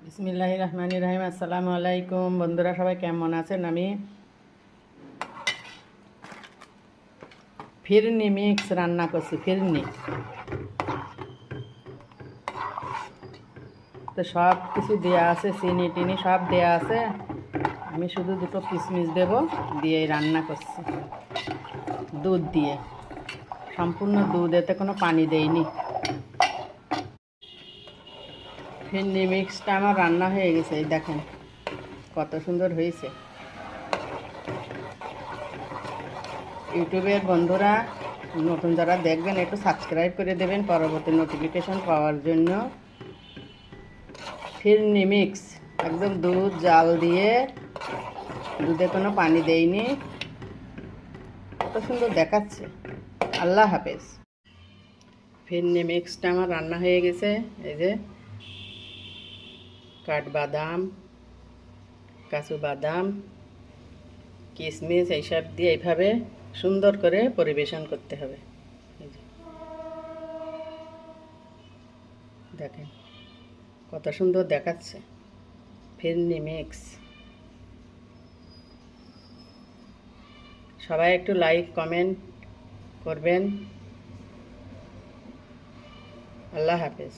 বিসমিল্লাহির রহমানির রহিম। আসসালামু আলাইকুম বন্ধুরা, সবাই কেমন আছেন? আমি ফিরনি মিক্স রান্না করছি। ফিরনি তো সব কিছু দেওয়া আছে, চিনি টিনি সব দেওয়া আছে। আমি শুধু দুটো কিশমিশ দেব, দিয়ে রান্না করছি দুধ দিয়ে, সম্পূর্ণ দুধ, এতে কোনো পানি দেইনি। ফিরনি মিক্সটা আমার রান্না হয়ে গেছে, এই দেখেন কত সুন্দর হয়েছে। ইউটিউবের বন্ধুরা নতুন যারা দেখবেন একটু সাবস্ক্রাইব করে দেবেন পরবর্তী নোটিফিকেশন পাওয়ার জন্য। ফিরনি মিক্স একদম দুধ জাল দিয়ে, দুধে কোনো পানি দেইনি, কত সুন্দর দেখাচ্ছে। আল্লাহ হাফেজ। ফিরনি মিক্সটা আমার রান্না হয়ে গেছে। এই যে কাঠবাদাম, কাজু বাদাম, কিশমিশ এইসব দিয়ে এইভাবে সুন্দর করে পরিবেশন করতে হবে। এই যে দেখেন কত সুন্দর দেখাচ্ছে ফিরনি মিক্স। সবাই একটু লাইক কমেন্ট করবেন। আল্লাহ হাফেজ।